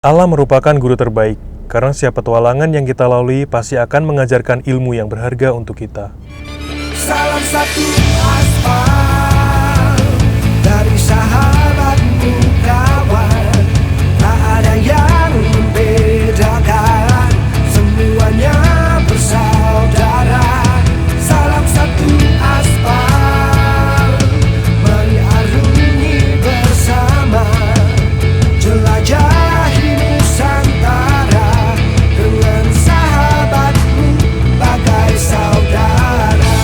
Alam merupakan guru terbaik, karena setiap petualangan yang kita lalui pasti akan mengajarkan ilmu yang berharga untuk kita. Salam satu aspal dari sahabatmu kawan, tak ada yang membedakan, semuanya bersaudara. Salam satu aspal, mari arungi bersama, jelajahi Nusantara dengan sahabatmu bagai saudara.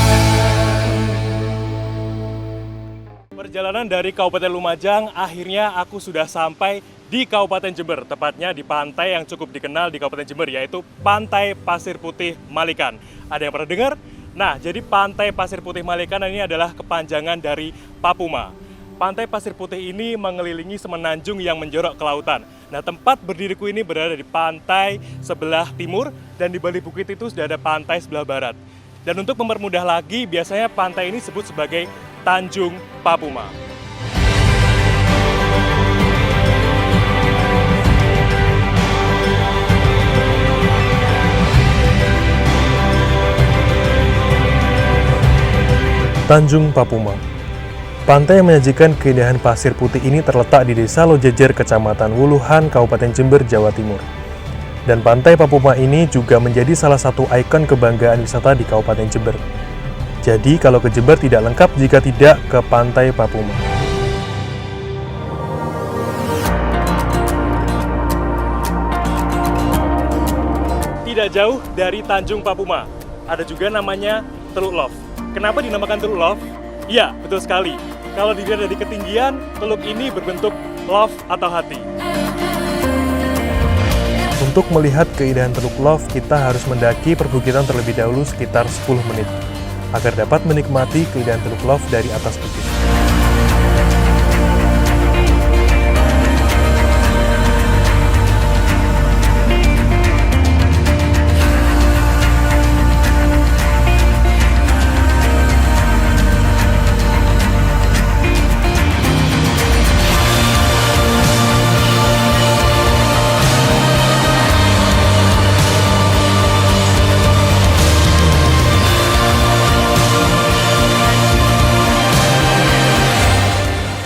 Perjalanan dari Kabupaten Lumajang, akhirnya aku sudah sampai di Kabupaten Jember, tepatnya di pantai yang cukup dikenal di Kabupaten Jember, yaitu Pantai Pasir Putih Malikan. Ada yang pernah dengar? Nah, jadi Pantai Pasir Putih Malikan ini adalah kepanjangan dari Papuma. Pantai Pasir Putih ini mengelilingi semenanjung yang menjorok ke lautan. Nah, tempat berdiriku ini berada di pantai sebelah timur, dan di balik bukit itu sudah ada pantai sebelah barat. Dan untuk mempermudah lagi, biasanya pantai ini disebut sebagai Tanjung Papuma. Tanjung Papuma. Pantai yang menyajikan keindahan pasir putih ini terletak di Desa Lojejer, Kecamatan Wuluhan, Kabupaten Jember, Jawa Timur. Dan Pantai Papuma ini juga menjadi salah satu ikon kebanggaan wisata di Kabupaten Jember. Jadi kalau ke Jember tidak lengkap jika tidak ke Pantai Papuma. Tidak jauh dari Tanjung Papuma, ada juga namanya Teluk Love. Kenapa dinamakan Teluk Love? Iya, betul sekali. Kalau dilihat dari ketinggian, teluk ini berbentuk love atau hati. Untuk melihat keindahan Teluk Love, kita harus mendaki perbukitan terlebih dahulu sekitar 10 menit, agar dapat menikmati keindahan Teluk Love dari atas bukit.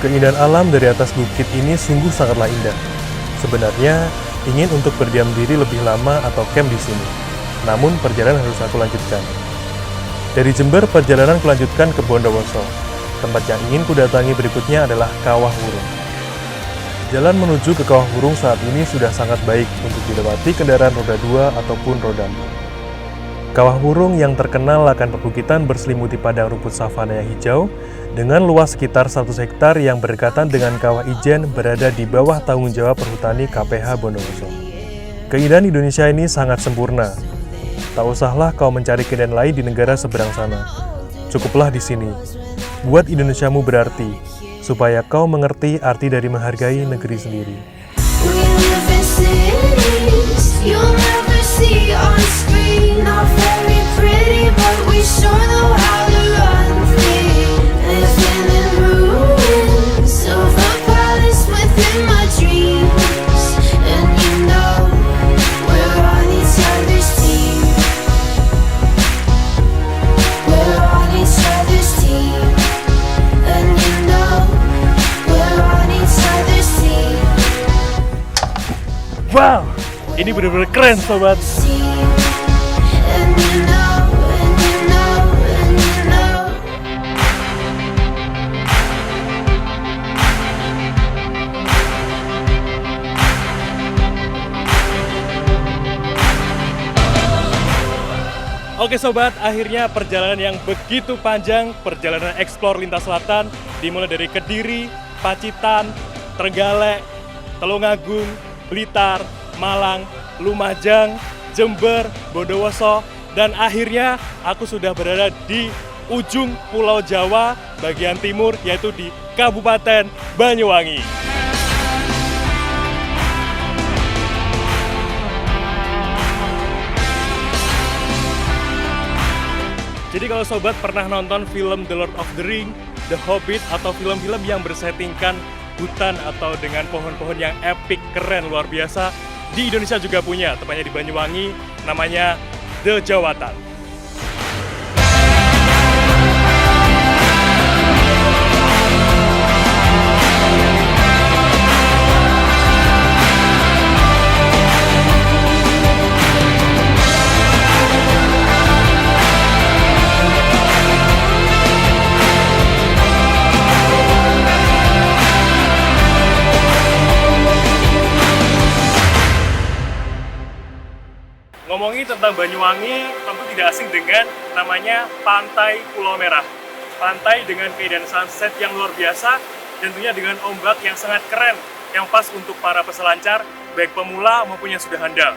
Keindahan alam dari atas bukit ini sungguh sangatlah indah. Sebenarnya ingin untuk berdiam diri lebih lama atau camp di sini. Namun perjalanan harus aku lanjutkan. Dari Jember, perjalanan kulanjutkan ke Bondowoso. Tempat yang ingin kudatangi berikutnya adalah Kawah Wurung. Jalan menuju ke Kawah Wurung saat ini sudah sangat baik untuk dilewati kendaraan roda 2 ataupun roda 4. Kawah Wurung yang terkenal akan perbukitan berselimuti padang rumput savana yang hijau, dengan luas sekitar 100 hektar yang berdekatan dengan Kawah Ijen berada di bawah tanggung jawab Perhutani KPH Bondowoso. Keindahan Indonesia ini sangat sempurna. Tak usahlah kau mencari keindahan lain di negara seberang sana. Cukuplah di sini. Buat Indonesiamu berarti, supaya kau mengerti arti dari menghargai negeri sendiri. We live in cities you'll never see on screen. Not very pretty, but we sure know how to run free. Living in ruins of a palace within my dreams. And you know we're on each other's team. We're on each other's team. And you know we're on each other's team. Wow, ini benar-benar keren sobat. And you know, and you know, and you know. Oke sobat, akhirnya perjalanan yang begitu panjang, perjalanan eksplor lintas selatan, dimulai dari Kediri, Pacitan, Trenggalek, Tulungagung, Blitar, Malang, Lumajang, Jember, Bondowoso, dan akhirnya aku sudah berada di ujung Pulau Jawa bagian timur, yaitu di Kabupaten Banyuwangi. Jadi kalau sobat pernah nonton film The Lord of the Ring, The Hobbit, atau film-film yang bersettingkan hutan atau dengan pohon-pohon yang epik, keren, luar biasa, di Indonesia juga punya, tepatnya di Banyuwangi, namanya The Jawatan. Ngomongin tentang Banyuwangi, tentu tidak asing dengan namanya Pantai Pulau Merah. Pantai dengan keindahan sunset yang luar biasa, dan tentunya dengan ombak yang sangat keren, yang pas untuk para peselancar, baik pemula maupun yang sudah handal.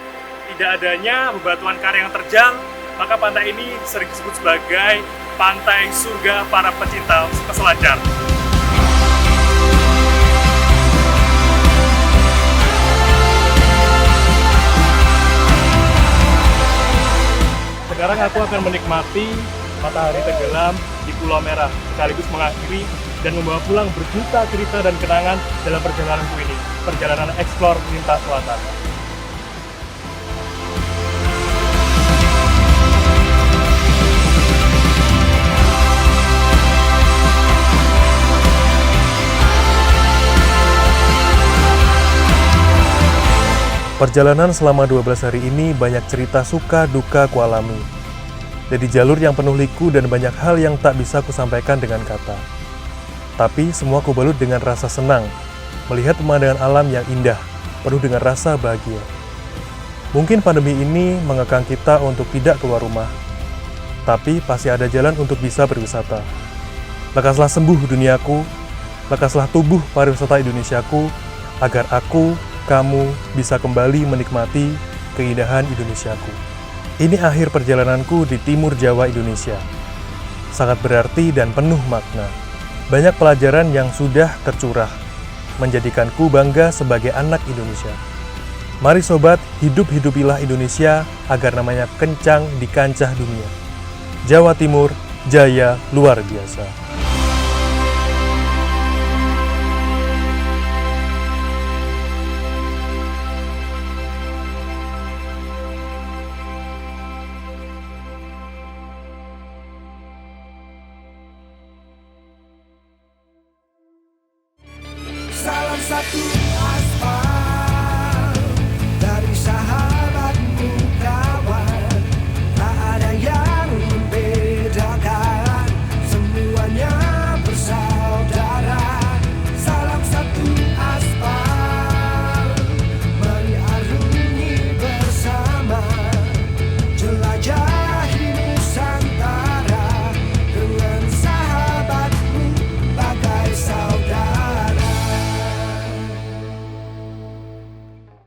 Tidak adanya bebatuan karang yang terjal, maka pantai ini sering disebut sebagai pantai surga para pecinta peselancar. Sekarang aku akan menikmati matahari tenggelam di Pulau Merah, sekaligus mengakhiri dan membawa pulang berjuta cerita dan kenangan dalam perjalananku ini, perjalanan eksplor lintas selatan. Perjalanan selama 12 hari ini banyak cerita suka duka ku alami. Jadi jalur yang penuh liku dan banyak hal yang tak bisa kusampaikan dengan kata. Tapi semua kubalut dengan rasa senang, melihat pemandangan alam yang indah, penuh dengan rasa bahagia. Mungkin pandemi ini mengekang kita untuk tidak keluar rumah, tapi pasti ada jalan untuk bisa berwisata. Lekaslah sembuh duniaku, lekaslah tubuh pariwisata Indonesiaku, agar aku, kamu bisa kembali menikmati keindahan Indonesiaku. Ini akhir perjalananku di timur Jawa Indonesia. Sangat berarti dan penuh makna. Banyak pelajaran yang sudah tercurah, menjadikanku bangga sebagai anak Indonesia. Mari sobat, hidup-hidupilah Indonesia agar namanya kencang di kancah dunia. Jawa Timur, jaya luar biasa. Salam satu